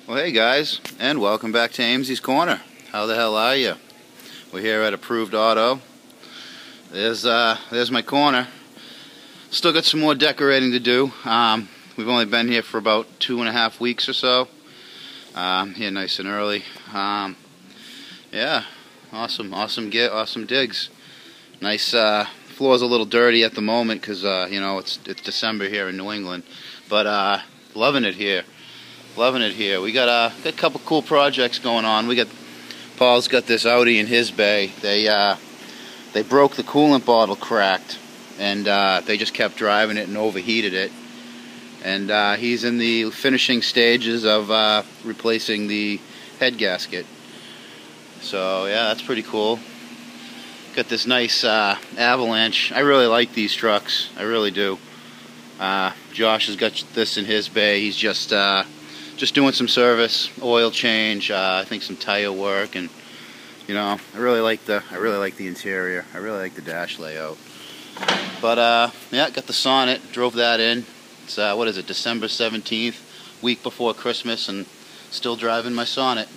Well, hey guys, and welcome back to AMG's Corner. How the hell are you? We're here at Approved Auto. There's my corner. Still got some more decorating to do. We've only been here for about 2.5 weeks or so. Here nice and early. Yeah, awesome digs. Nice. Floor's a little dirty at the moment because you know it's December here in New England, but loving it here. Loving it here. We got a couple cool projects going on. Paul's got this Audi in his bay. They broke the coolant bottle, cracked, and they just kept driving it and overheated it. And he's in the finishing stages of replacing the head gasket. So yeah, that's pretty cool. Got this nice Avalanche. I really like these trucks. I really do. Josh has got this in his bay. He's just doing some service, oil change, I think some tire work, and you know, I really like the interior. I really like the dash layout. But yeah, got the Sonnet, drove that in. It's what is it, December 17th, week before Christmas, and still driving my Sonnet.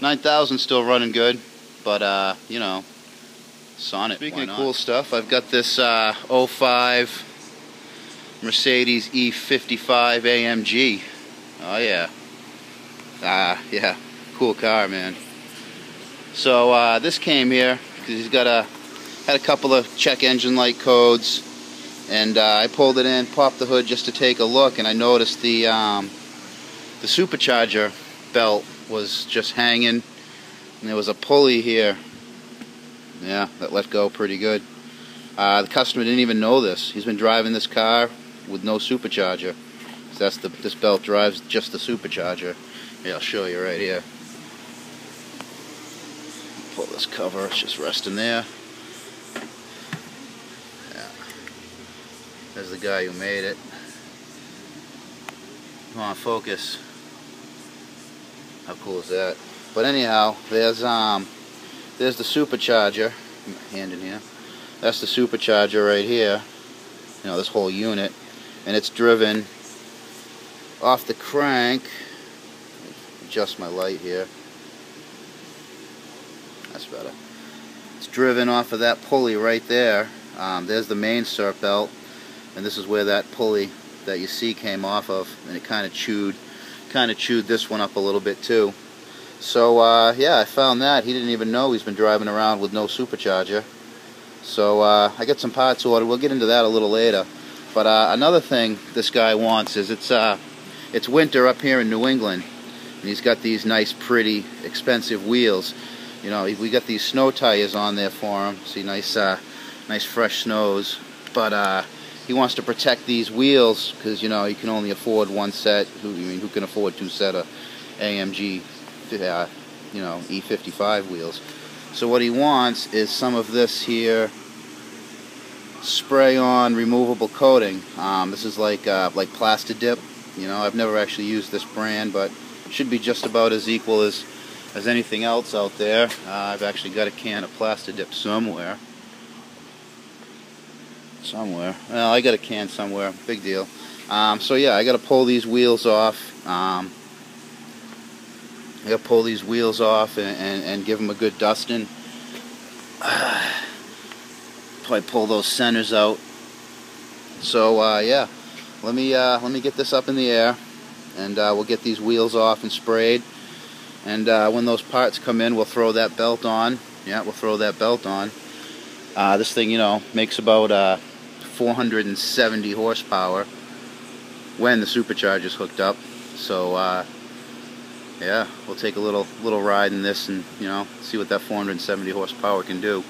9,000 still running good, but you know, Sonnet. Speaking of cool stuff, I've got this 05 Mercedes E55 AMG. Oh yeah. Yeah, cool car, man. So this came here because he's had a couple of check engine light codes, and I pulled it in, popped the hood just to take a look, and I noticed the Supercharger belt was just hanging, and there was a pulley here. Yeah, that let go pretty good. The customer didn't even know this. He's been driving this car with no Supercharger. This belt drives just the Supercharger. Yeah, I'll show you right here. Pull this cover, it's just resting there. Yeah. There's the guy who made it. Come on, focus. How cool is that? But anyhow, there's the Supercharger. Hand in here. That's the Supercharger right here. You know, this whole unit, and it's driven off the crank. Adjust my light here. That's better. It's driven off of that pulley right there. There's the main SERP belt, and this is where that pulley that you see came off of, and it kind of chewed this one up a little bit too. So yeah, I found that. He didn't even know he's been driving around with no Supercharger. So I got some parts ordered. We'll get into that a little later. But another thing this guy wants is it's winter up here in New England, and he's got these nice, pretty, expensive wheels. You know, we got these snow tires on there for him. See, nice fresh snows. But he wants to protect these wheels because, you know, he can only afford one set. Who can afford two set of AMG, you know, E55 wheels? So what he wants is some of this here spray-on removable coating. This is like Plastidip. You know, I've never actually used this brand, but it should be just about as equal as anything else out there. I've actually got a can of Plastidip somewhere. Well, I got a can somewhere. Big deal. So yeah, I got to pull these wheels off. I got to pull these wheels off and give them a good dusting. Probably pull those centers out. So yeah. Let me get this up in the air, and we'll get these wheels off and sprayed. And when those parts come in, we'll throw that belt on. Yeah, we'll throw that belt on. This thing, you know, makes about 470 horsepower when the Supercharger's hooked up. So yeah, we'll take a little ride in this, and you know, see what that 470 horsepower can do.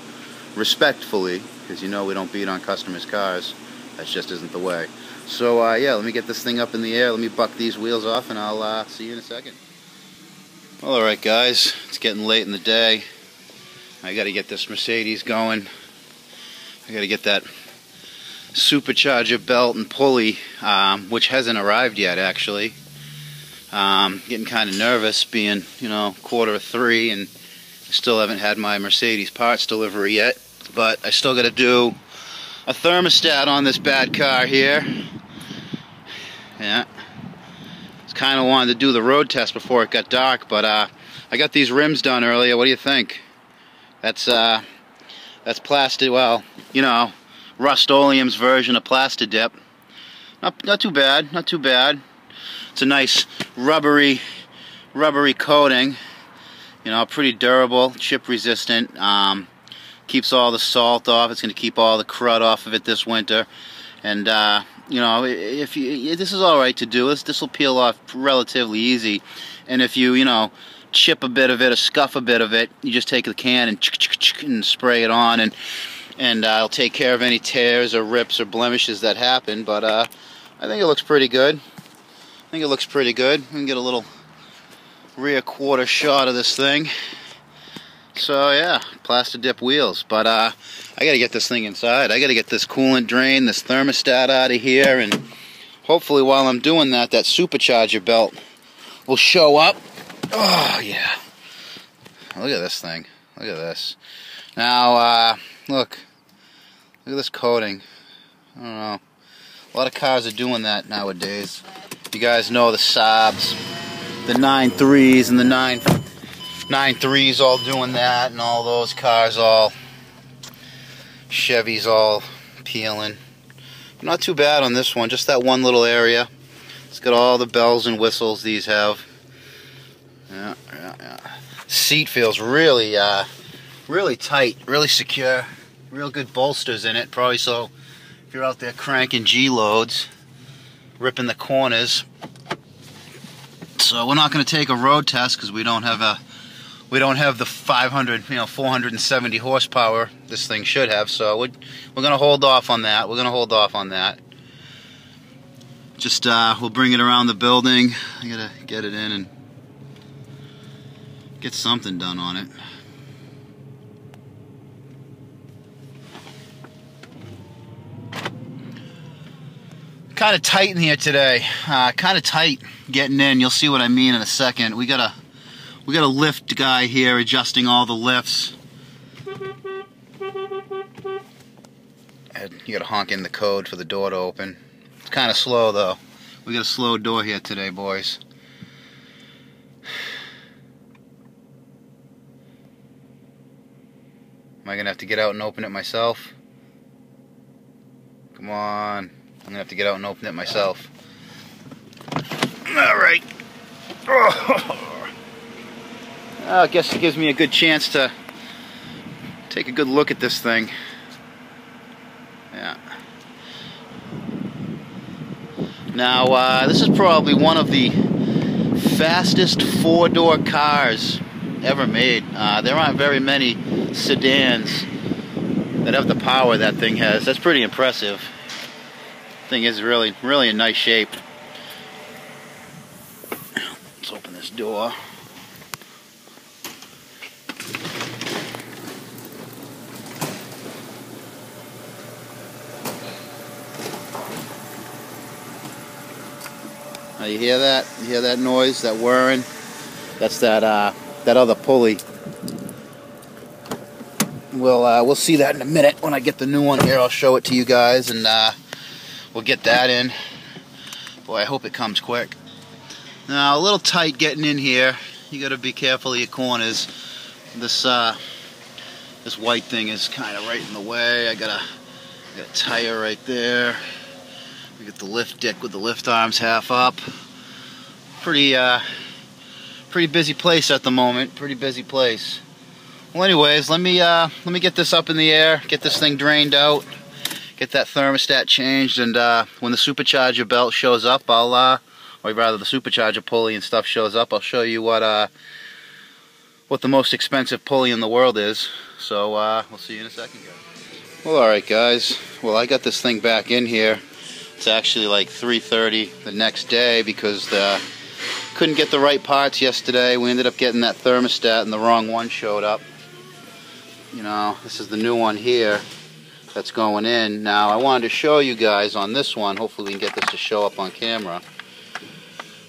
Respectfully, because you know we don't beat on customers' cars. That just isn't the way. So yeah, let me get this thing up in the air. Let me buck these wheels off, and I'll see you in a second. Well, alright guys, it's getting late in the day. I got to get this Mercedes going. I got to get that Supercharger belt and pulley, which hasn't arrived yet actually. Getting kind of nervous, being, you know, 2:45, and I still haven't had my Mercedes parts delivery yet. But I still got to do a thermostat on this bad car here. Yeah, kind of wanted to do the road test before it got dark, but I got these rims done earlier. What do you think? That's Plastid, well, you know, Rust-Oleum's version of Plastidip. Not too bad, not too bad. It's a nice rubbery coating. You know, pretty durable, chip resistant. Keeps all the salt off. It's going to keep all the crud off of it this winter. And you know, if you, this is all right to do. This will peel off relatively easy. And if you know, chip a bit of it or scuff a bit of it, you just take the can and spray it on, and it'll take care of any tears or rips or blemishes that happen. But I think it looks pretty good. I think it looks pretty good. We can get a little rear quarter shot of this thing. So yeah, Plastidip wheels. But I gotta get this thing inside. I gotta get this coolant drain, this thermostat out of here, and hopefully while I'm doing that, that supercharger belt will show up. Oh yeah. Look at this thing. Look at this. Now look at this coating. I don't know. A lot of cars are doing that nowadays. You guys know the Saabs, the 9.3s and the 9.3s all doing that, and all those cars, all Chevys all peeling. Not too bad on this one, just that one little area. It's got all the bells and whistles these have. Yeah. Seat feels really really tight, really secure, real good bolsters in it, probably so if you're out there cranking G-loads, ripping the corners. So we're not going to take a road test because we don't have the 470 horsepower this thing should have. So we're going to hold off on that. We're going to hold off on that. Just we'll bring it around the building. I gotta get it in and get something done on it. Kind of tight in here today. Kind of tight getting in. You'll see what I mean in a second. We got a lift guy here adjusting all the lifts. You got to honk in the code for the door to open. It's kind of slow though. We got a slow door here today, boys. Am I gonna have to get out and open it myself? Come on. I'm gonna have to get out and open it myself. Alright. I guess it gives me a good chance to take a good look at this thing. Yeah. Now, this is probably one of the fastest four-door cars ever made. There aren't very many sedans that have the power that thing has. That's pretty impressive. Thing is really in nice shape. Let's open this door. Now you hear that? You hear that noise? That whirring? That's that other pulley. We'll see that in a minute when I get the new one here. I'll show it to you guys, and we'll get that in. Boy, I hope it comes quick. Now, a little tight getting in here. You got to be careful of your corners. This white thing is kind of right in the way. I got a tire right there. We got the lift deck with the lift arms half up. Pretty busy place at the moment. Pretty busy place. Well, anyways, let me get this up in the air, get this thing drained out, get that thermostat changed, and when the supercharger belt shows up, or rather the supercharger pulley and stuff shows up, I'll show you what the most expensive pulley in the world is. So we'll see you in a second, guys. Well, alright guys, well, I got this thing back in here. It's actually like 3:30 the next day because couldn't get the right parts yesterday. We ended up getting that thermostat and the wrong one showed up. You know, this is the new one here that's going in. Now, I wanted to show you guys on this one, hopefully we can get this to show up on camera.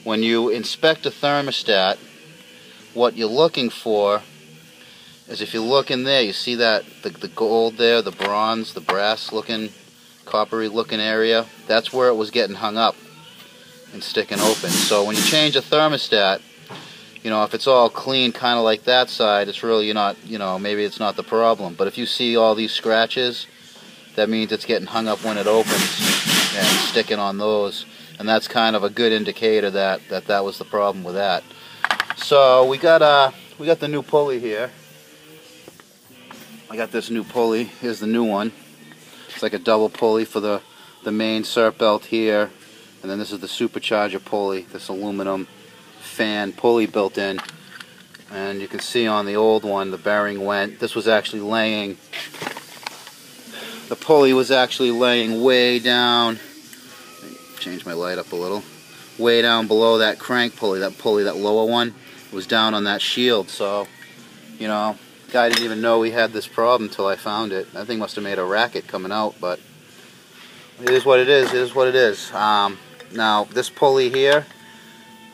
When you inspect a thermostat, what you're looking for is, if you look in there, you see that the gold there, the bronze, the brass looking, coppery looking area, that's where it was getting hung up. and sticking open. So when you change a thermostat, you know, if it's all clean kind of like that side, it's really not, you know, maybe it's not the problem. But if you see all these scratches, that means it's getting hung up when it opens and sticking on those. And that's kind of a good indicator that that was the problem with that. So we got the new pulley here. I got this new pulley. Here's the new one. It's like a double pulley for the main SERP belt here, and then this is the Supercharger pulley, this aluminum fan pulley built in. And you can see on the old one the bearing went. This was actually laying, the pulley was actually laying way down. Let me change my light up a little. Way down below that crank pulley, that lower one was down on that shield. So, you know, guy didn't even know we had this problem until I found it. That thing must have made a racket coming out, but it is what it is. It is what it is. Now this pulley here,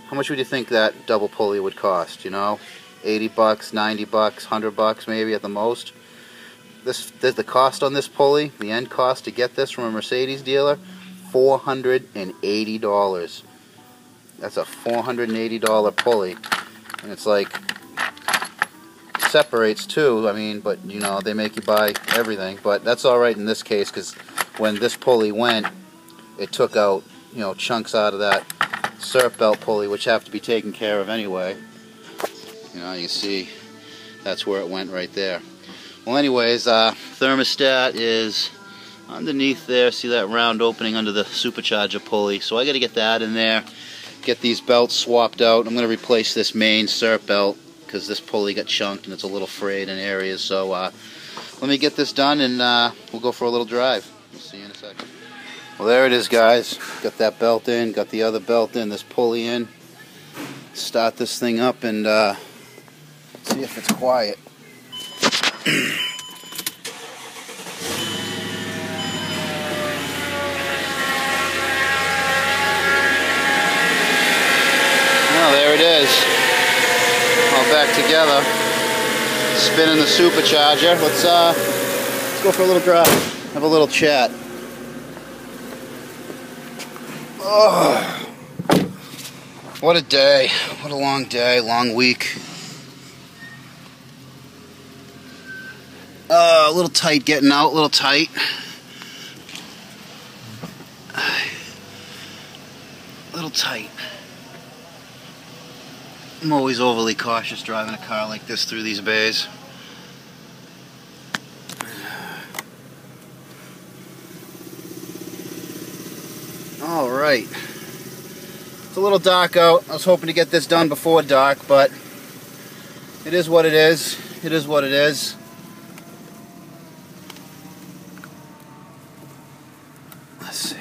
how much would you think that double pulley would cost? You know, 80 bucks, 90 bucks, 100 bucks maybe at the most. The cost on this pulley, the end cost to get this from a Mercedes dealer, $480. That's a $480 pulley, and it's like separates too. I mean, but you know, they make you buy everything. But that's all right in this case, because when this pulley went, it took out, you know, chunks out of that SERP belt pulley, which have to be taken care of anyway. You know, you see that's where it went right there. Well, anyways, thermostat is underneath there. See that round opening under the Supercharger pulley? So I got to get that in there. Get these belts swapped out. I'm going to replace this main SERP belt because this pulley got chunked and it's a little frayed in areas. So let me get this done, and we'll go for a little drive. We'll see you in a second. Well, there it is, guys. Got that belt in, got the other belt in, this pulley in. Start this thing up and see if it's quiet. Well, there it is. All back together. Spinning the Supercharger. Let's go for a little drive. Have a little chat. Oh, what a day. What a long day, long week. A little tight getting out, a little tight. A little tight. I'm always overly cautious driving a car like this through these bays. Alright. It's a little dark out. I was hoping to get this done before dark, but it is what it is. It is what it is. Let's see.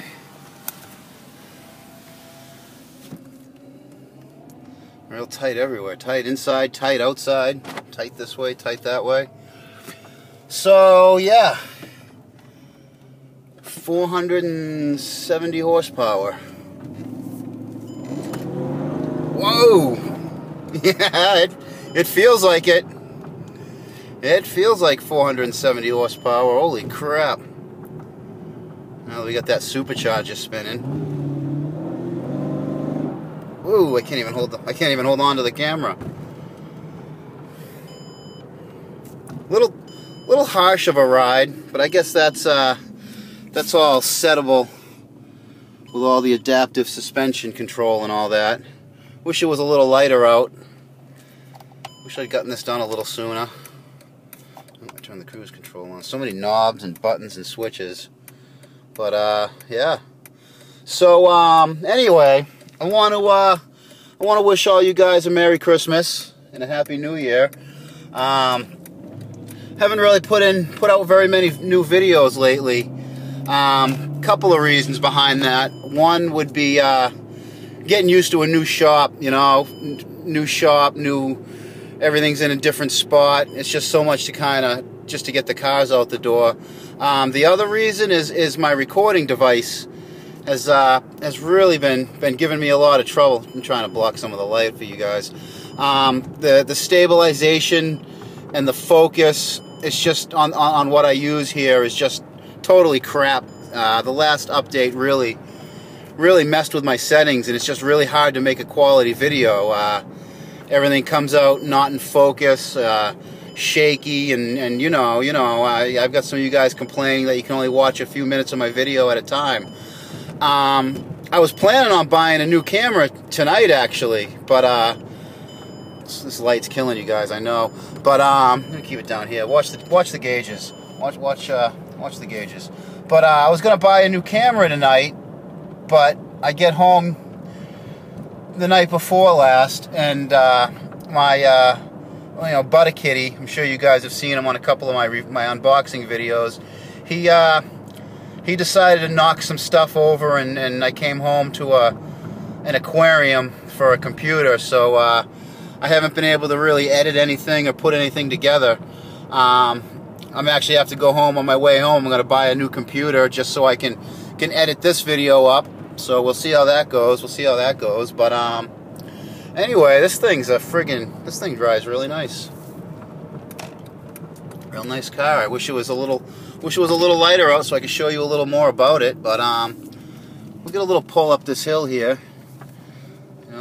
Real tight everywhere. Tight inside, tight outside. Tight this way, tight that way. So, yeah. 470 horsepower. Whoa! Yeah, it feels like it. It feels like 470 horsepower. Holy crap. Now we got that Supercharger spinning. Ooh, I can't even hold on to the camera. Little harsh of a ride, but I guess that's all settable with all the adaptive suspension control and all that. Wish it was a little lighter out. Wish I'd gotten this done a little sooner. Oh, I turned the cruise control on. So many knobs and buttons and switches. But yeah. So anyway, I want to wish all you guys a Merry Christmas and a Happy New Year. Haven't really put out very many new videos lately. Couple of reasons behind that. One would be getting used to a new shop, you know, new shop, everything's in a different spot. It's just so much to just to get the cars out the door. The other reason is my recording device has really been giving me a lot of trouble. I'm trying to block some of the light for you guys. The stabilization and the focus is just on what I use here is just totally crap. The last update really really messed with my settings, and it's just really hard to make a quality video. Everything comes out not in focus, shaky, and you know, I've got some of you guys complaining that you can only watch a few minutes of my video at a time. I was planning on buying a new camera tonight, actually, but this light's killing you guys, I know. But I'm gonna keep it down here. Watch the gauges. Watch the gauges. But I was gonna buy a new camera tonight, but I get home the night before last, and my Butter Kitty, I'm sure you guys have seen him on a couple of my unboxing videos. He decided to knock some stuff over, and I came home to an aquarium for a computer, so I haven't been able to really edit anything or put anything together. I'm actually have to go home. On my way home, I'm going to buy a new computer just so I can edit this video up. So we'll see how that goes. But anyway, this thing drives really nice. Real nice car. I wish it was a little lighter out so I could show you a little more about it. But we'll get a little pull up this hill here.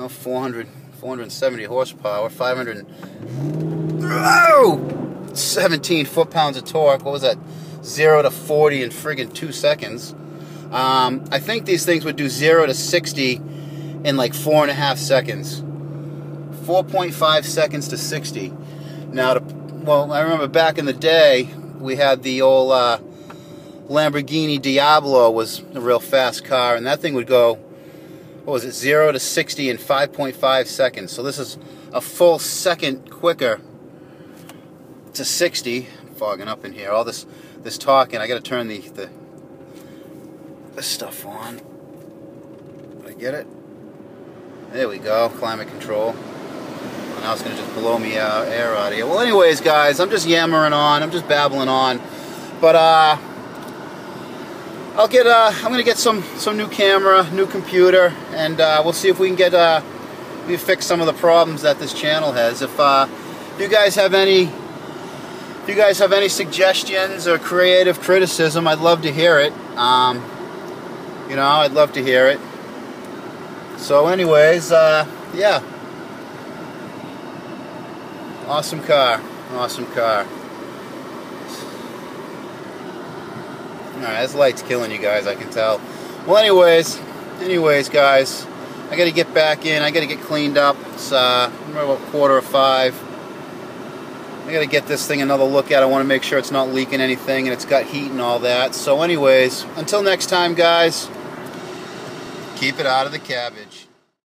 470 horsepower, 517 foot-pounds of torque. What was that? 0 to 40 in friggin' 2 seconds. I think these things would do 0 to 60 in like 4.5 seconds. 4.5 seconds to 60. Now, I remember back in the day, we had the old Lamborghini Diablo was a real fast car, and that thing would go, what was it, 0 to 60 in 5.5 seconds. So this is a full second quicker to 60. I'm fogging up in here. All this talking, I got to turn this stuff on. Did I get it? There we go, climate control. Now it's going to just blow me air out of here. Well, anyways, guys, I'm just yammering on. I'm just babbling on. But I'm going to get some new camera, new computer, and we'll see if we can get we fix some of the problems that this channel has. If you guys have any suggestions or creative criticism, I'd love to hear it. I'd love to hear it. So, anyways, yeah. Awesome car. Awesome car. Alright, this light's killing you guys, I can tell. Well, anyways, guys, I gotta get back in. I gotta get cleaned up. It's about 4:45. I gotta get this thing another look at. I want to make sure it's not leaking anything and it's got heat and all that. So anyways, until next time, guys, keep it out of the cabbage.